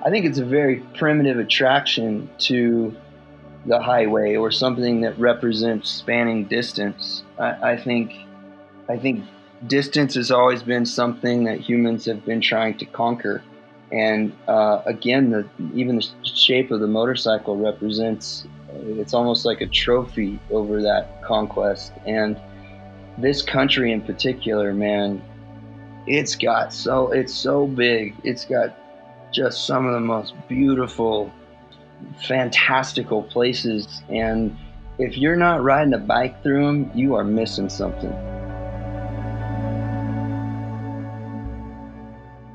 I think it's a very primitive attraction to the highway or something that represents spanning distance. I think distance has always been something that humans have been trying to conquer. And again, even the shape of the motorcycle represents, it's almost like a trophy over that conquest. And this country in particular, man, it's so big. It's got just some of the most beautiful, fantastical places. And if you're not riding a bike through them, you are missing something.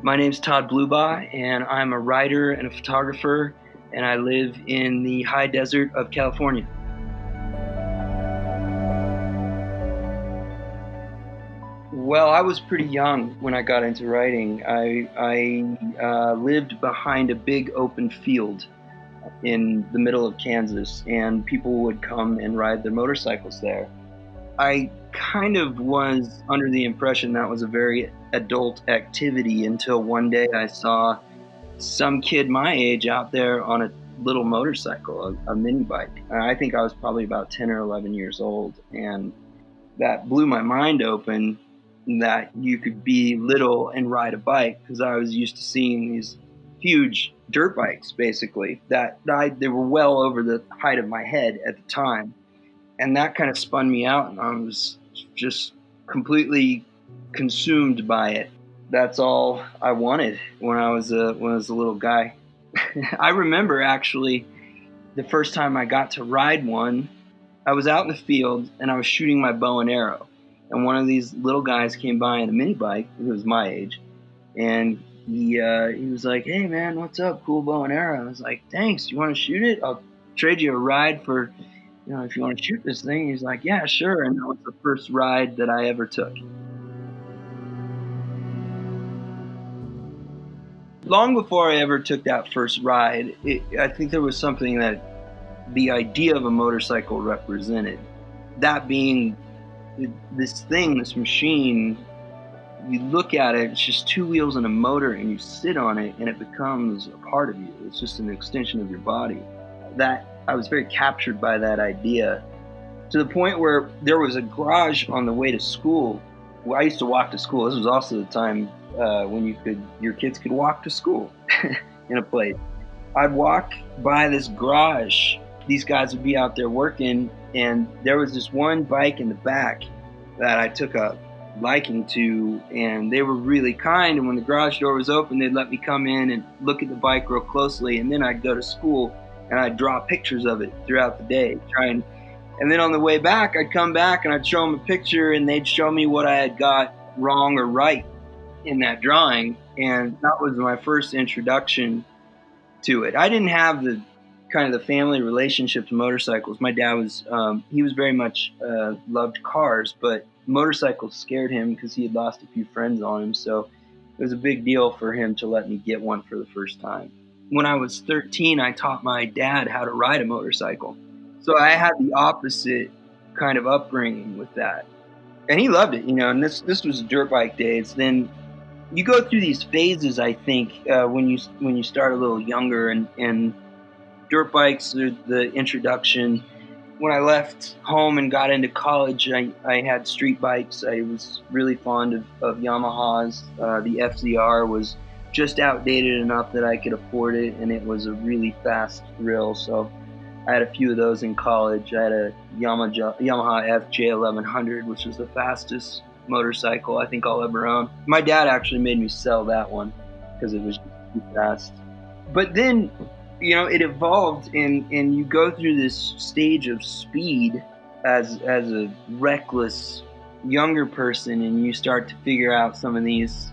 My name's Todd Blubaugh, and I'm a writer and a photographer, and I live in the high desert of California. Well, I was pretty young when I got into writing. I lived behind a big open field in the middle of Kansas, and people would come and ride their motorcycles there. I kind of was under the impression that was a very adult activity until one day I saw some kid my age out there on a little motorcycle, a mini bike. I think I was probably about 10 or 11 years old, and that blew my mind open that you could be little and ride a bike, because I was used to seeing these huge dirt bikes, basically, they were well over the height of my head at the time. And that kind of spun me out, and I was just completely consumed by it. That's all I wanted when I was a little guy. I remember actually the first time I got to ride one, I was out in the field and I was shooting my bow and arrow. And one of these little guys came by in a mini bike, who was my age, and he was like, "Hey man, what's up? Cool bow and arrow." I was like, "Thanks. You want to shoot it? I'll trade you a ride for, if you want to shoot this thing." He's like, "Yeah, sure." And that was the first ride that I ever took. Long before I ever took that first ride, I think there was something that the idea of a motorcycle represented. That being this thing, this machine, you look at it, it's just two wheels and a motor, and you sit on it and it becomes a part of you. It's just an extension of your body. That I was very captured by that idea, to the point where there was a garage on the way to school. Well, I used to walk to school. This was also the time when your kids could walk to school in a place. I'd walk by this garage. These guys would be out there working, and there was this one bike in the back that I took a liking to, and they were really kind. And when the garage door was open, they'd let me come in and look at the bike real closely, and then I'd go to school and I'd draw pictures of it throughout the day, and then on the way back, I'd come back and I'd show them a picture, and they'd show me what I had got wrong or right in that drawing. And that was my first introduction to it. I didn't have the kind of the family relationship to motorcycles. My dad was, he was very much loved cars, but motorcycles scared him because he had lost a few friends on him. So it was a big deal for him to let me get one for the first time. When I was 13, I taught my dad how to ride a motorcycle. So I had the opposite kind of upbringing with that. And he loved it, and this was dirt bike days. Then you go through these phases, I think, when you start a little younger, and dirt bikes are the introduction. When I left home and got into college, I had street bikes. I was really fond of Yamahas. The FZR was just outdated enough that I could afford it, and it was a really fast thrill. So I had a few of those in college. I had a Yamaha FJ1100, which was the fastest motorcycle I think I'll ever own. My dad actually made me sell that one because it was too fast. But then, it evolved, and you go through this stage of speed as a reckless younger person, and you start to figure out some of these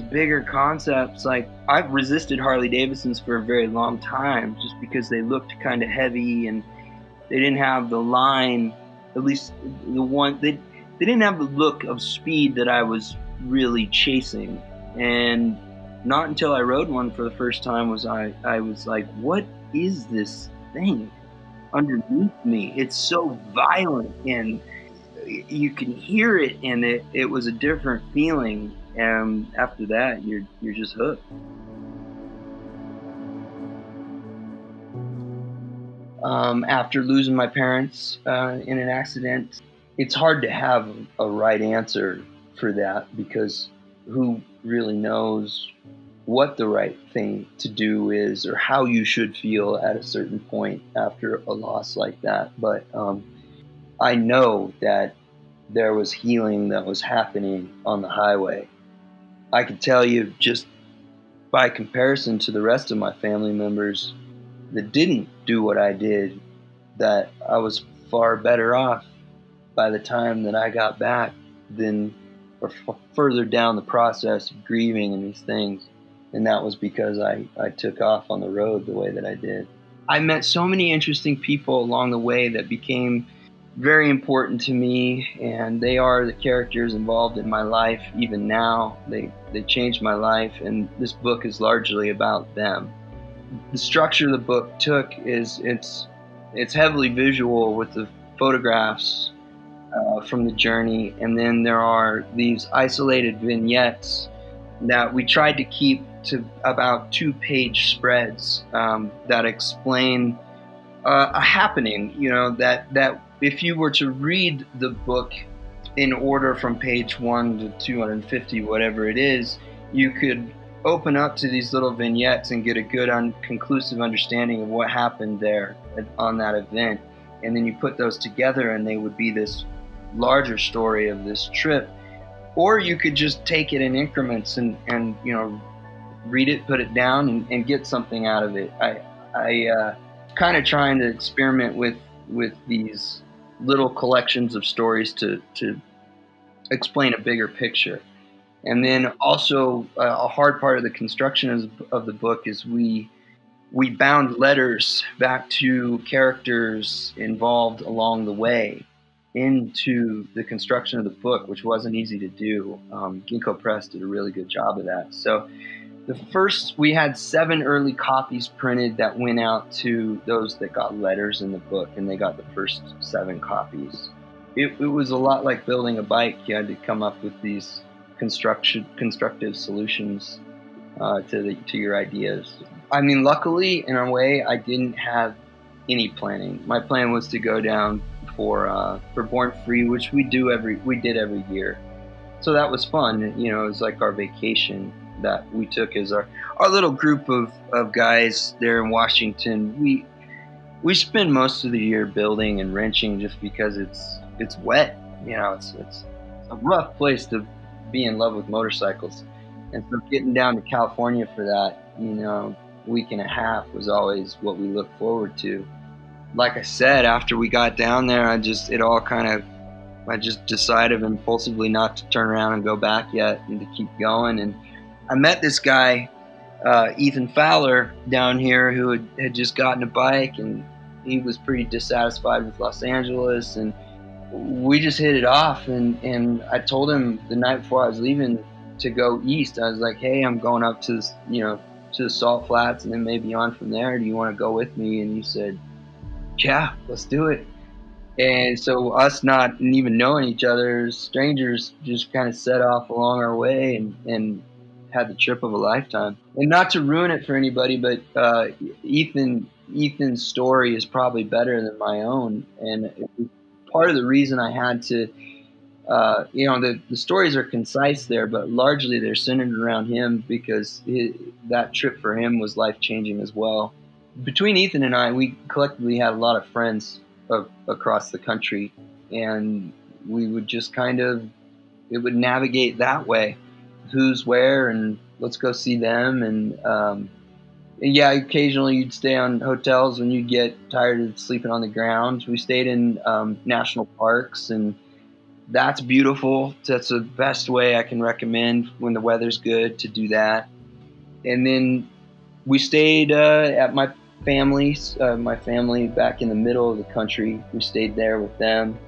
bigger concepts. Like, I've resisted Harley-Davidsons for a very long time just because they looked kind of heavy, and they didn't have the line, at least the one, they didn't have the look of speed that I was really chasing. And not until I rode one for the first time was I was like, what is this thing underneath me? It's so violent, and you can hear it, and it was a different feeling. And after that, you're just hooked. after losing my parents in an accident. It's hard to have a right answer for that, because who really knows what the right thing to do is or how you should feel at a certain point after a loss like that. But I know that there was healing that was happening on the highway. I can tell you, just by comparison to the rest of my family members that didn't do what I did, that I was far better off by the time that I got back than, or further down the process of grieving and these things. And that was because I took off on the road the way that I did. I met so many interesting people along the way that became very important to me, and they are the characters involved in my life even now. They changed my life, and this book is largely about them. The structure the book took is it's heavily visual with the photographs from the journey, and then there are these isolated vignettes that we tried to keep to about 2-page spreads that explain a happening, that if you were to read the book in order from page 1 to 250, whatever it is, you could open up to these little vignettes and get a good conclusive understanding of what happened there on that event. And then you put those together and they would be this larger story of this trip. Or you could just take it in increments and read it, put it down, and get something out of it. I kind of trying to experiment with these little collections of stories to explain a bigger picture. And then also a hard part of the construction of the book is we bound letters back to characters involved along the way into the construction of the book, which wasn't easy to do. Ginkgo Press did a really good job of that. So we had 7 early copies printed that went out to those that got letters in the book, and they got the first 7 copies. It was a lot like building a bike. You had to come up with these constructive solutions to your ideas. I mean, luckily, in a way, I didn't have any planning. My plan was to go down for Born Free, which we did every year. So that was fun. It was like our vacation that we took as our little group of guys there in Washington. We spend most of the year building and wrenching just because it's wet. It's a rough place to be in love with motorcycles. And so getting down to California for that, week and a half was always what we looked forward to. Like I said, after we got down there, I just decided impulsively not to turn around and go back yet and to keep going. And I met this guy, Ethan Fowler, down here, who had just gotten a bike, and he was pretty dissatisfied with Los Angeles, and we just hit it off. And I told him the night before I was leaving to go east, I was like, hey, I'm going up to the Salt Flats and then maybe on from there. Do you want to go with me? And he said, yeah, let's do it. And so us not even knowing each other, strangers, just kind of set off along our way and had the trip of a lifetime. And not to ruin it for anybody, but Ethan's story is probably better than my own. And it was part of the reason I had to, the stories are concise there, but largely they're centered around him, because that trip for him was life-changing as well. Between Ethan and I, we collectively had a lot of friends across the country, and we would just it would navigate that way. Who's where, and let's go see them. And yeah, occasionally you'd stay on hotels when you'd get tired of sleeping on the ground. We stayed in national parks, and that's beautiful. That's the best way I can recommend when the weather's good to do that. And then we stayed at my family back in the middle of the country. We stayed there with them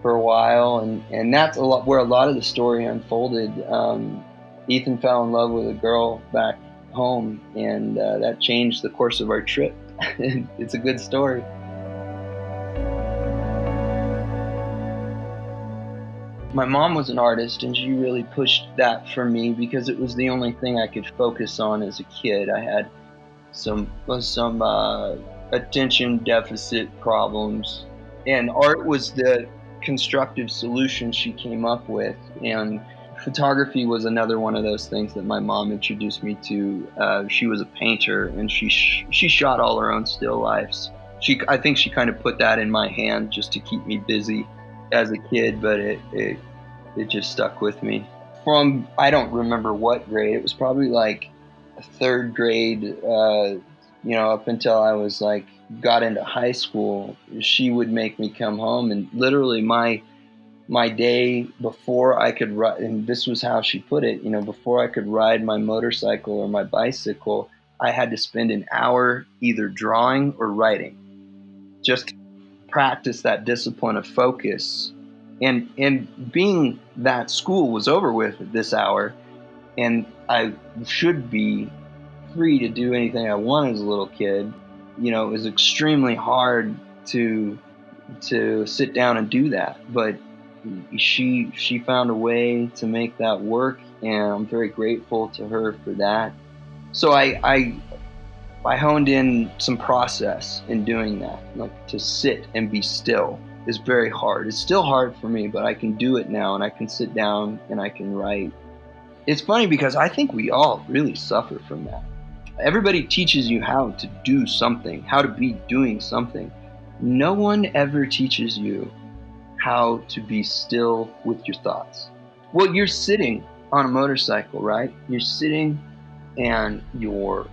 for a while, and that's where a lot of the story unfolded. Ethan fell in love with a girl back home, and that changed the course of our trip. It's a good story. My mom was an artist, and she really pushed that for me because it was the only thing I could focus on as a kid. I had some attention deficit problems, and art was the constructive solution she came up with. And photography was another one of those things that my mom introduced me to. She was a painter, and she shot all her own still lifes. I think she kind of put that in my hand just to keep me busy as a kid, but it just stuck with me. From, I don't remember what grade, it was probably like third grade, up until I was like, got into high school, she would make me come home, and literally my day before I could ride, and this was how she put it, before I could ride my motorcycle or my bicycle, I had to spend an hour either drawing or writing, just practice that discipline of focus. And being that school was over with at this hour, and I should be free to do anything I want as a little kid, it was extremely hard to sit down and do that. But she found a way to make that work, and I'm very grateful to her for that. So I honed in some process in doing that. Like, to sit and be still is very hard. It's still hard for me, but I can do it now, and I can sit down and I can write. It's funny because I think we all really suffer from that. Everybody teaches you how to do something, how to be doing something. No one ever teaches you how to be still with your thoughts. Well, you're sitting on a motorcycle, right? You're sitting and you're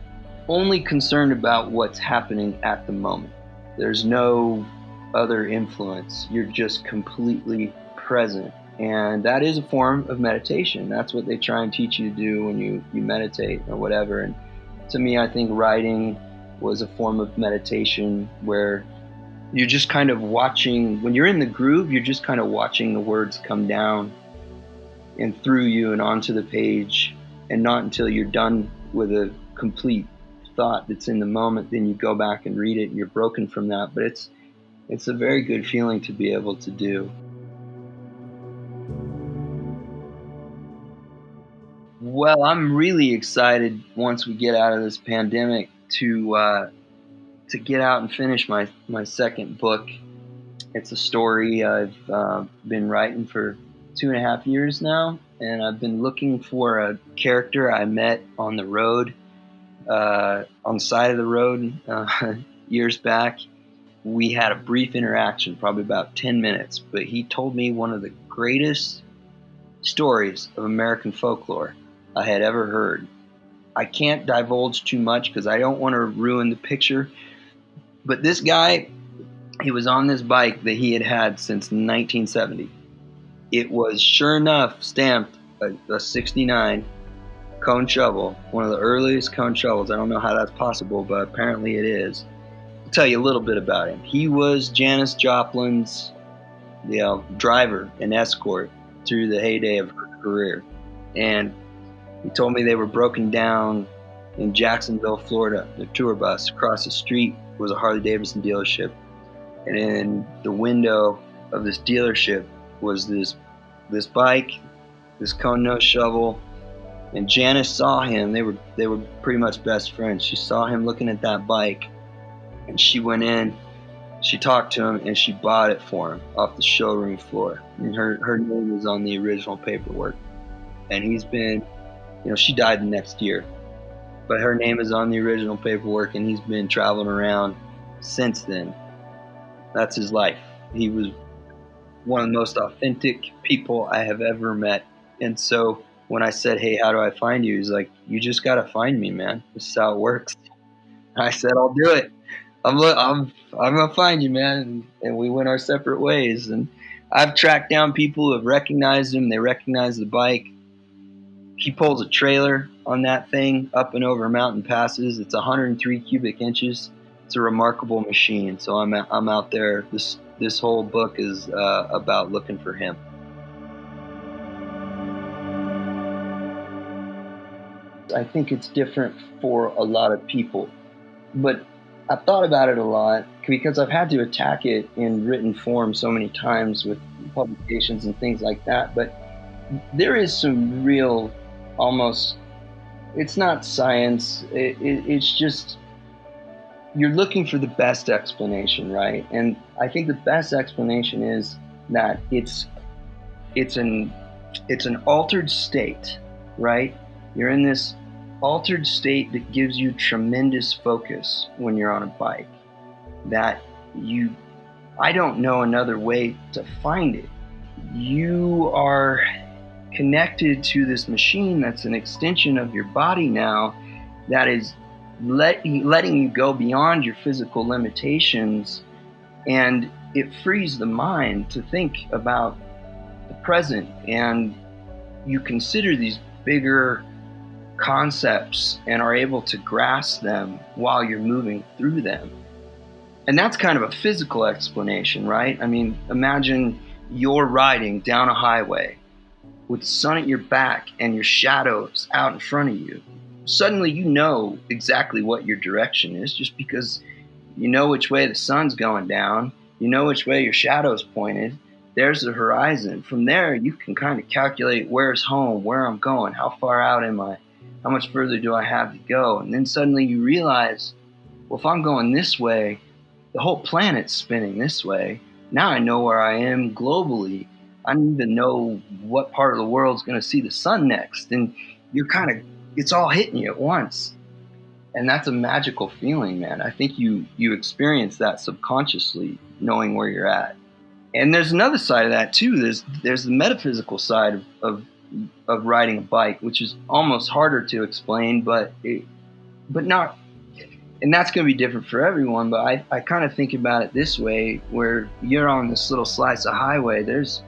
only concerned about what's happening at the moment. There's no other influence. You're just completely present. And that is a form of meditation. That's what they try and teach you to do when you meditate or whatever. And to me, I think writing was a form of meditation where you're just kind of watching, when you're in the groove, you're just kind of watching the words come down and through you and onto the page, and not until you're done with a complete thought that's in the moment, then you go back and read it and you're broken from that. But it's a very good feeling to be able to do. Well, I'm really excited once we get out of this pandemic to get out and finish my second book. It's a story I've been writing for 2.5 years now, and I've been looking for a character I met on the road, on the side of the road years back. We had a brief interaction, probably about 10 minutes, but he told me one of the greatest stories of American folklore I had ever heard. I can't divulge too much because I don't want to ruin the picture, but this guy, he was on this bike that he had since 1970. It was, sure enough, stamped a 69 cone shovel, one of the earliest cone shovels. I don't know how that's possible, but apparently it is. I'll tell you a little bit about him. He was Janis Joplin's driver and escort through the heyday of her career. And he told me they were broken down in Jacksonville, Florida. The tour bus across the street was a Harley-Davidson dealership. And in the window of this dealership was this bike, this cone nose shovel. And Janis saw him. They were pretty much best friends. She saw him looking at that bike, and she went in, she talked to him, and she bought it for him off the showroom floor. And her name was on the original paperwork. And he's been, she died the next year, but her name is on the original paperwork, and he's been traveling around since then. That's his life. He was one of the most authentic people I have ever met. And so when I said, "Hey, how do I find you?" He's like, "You just got to find me, man. This is how it works." I said, "I'll do it. I'm going to find you, man." And we went our separate ways. And I've tracked down people who have recognized him. They recognize the bike. He pulls a trailer on that thing up and over mountain passes. It's 103 cubic inches. It's a remarkable machine. So I'm out there. This whole book is about looking for him. I think it's different for a lot of people, but I've thought about it a lot because I've had to attack it in written form so many times with publications and things like that. But there is some real, almost, it's not science. It's just you're looking for the best explanation, right? And I think the best explanation is that it's an altered state, right? You're in this altered state that gives you tremendous focus when you're on a bike. I don't know another way to find it. You are connected to this machine that's an extension of your body now, that is letting you go beyond your physical limitations, and it frees the mind to think about the present, and you consider these bigger concepts and are able to grasp them while you're moving through them. And that's kind of a physical explanation, right? I mean, imagine you're riding down a highway with the sun at your back and your shadows out in front of you. Suddenly you know exactly what your direction is, just because you know which way the sun's going down, you know which way your shadow's pointed. There's the horizon. From there, you can kind of calculate where's home, where I'm going, how far out am I, how much further do I have to go? And then suddenly you realize, well, if I'm going this way, the whole planet's spinning this way. Now I know where I am globally. I don't even know what part of the world's going to see the sun next. And you're it's all hitting you at once. And that's a magical feeling, man. I think you experience that subconsciously, knowing where you're at. And there's another side of that too. There's the metaphysical side of riding a bike, which is almost harder to explain, but not. And that's going to be different for everyone. But I kind of think about it this way, where you're on this little slice of highway. There's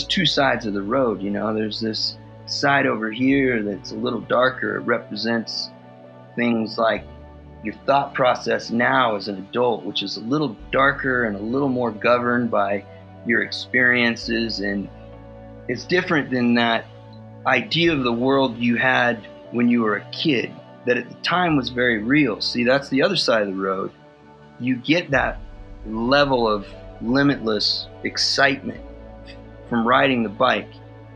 two sides of the road. You know, there's this side over here that's a little darker. It represents things like your thought process now as an adult, which is a little darker and a little more governed by your experiences. And it's different than that idea of the world you had when you were a kid, that at the time was very real. See, that's the other side of the road. You get that level of limitless excitement from riding the bike,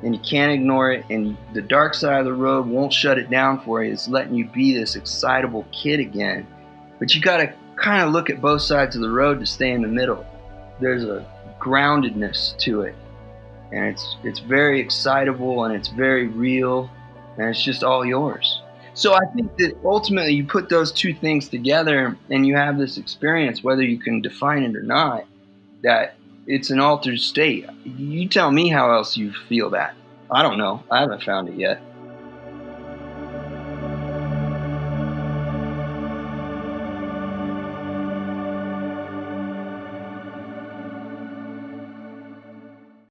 and you can't ignore it, and the dark side of the road won't shut it down for you. It's letting you be this excitable kid again. But you got to kind of look at both sides of the road to stay in the middle. There's a groundedness to it, and it's very excitable, and it's very real, and it's just all yours. So I think that ultimately you put those two things together and you have this experience, whether you can define it or not, that it's an altered state. You tell me how else you feel that. I don't know. I haven't found it yet.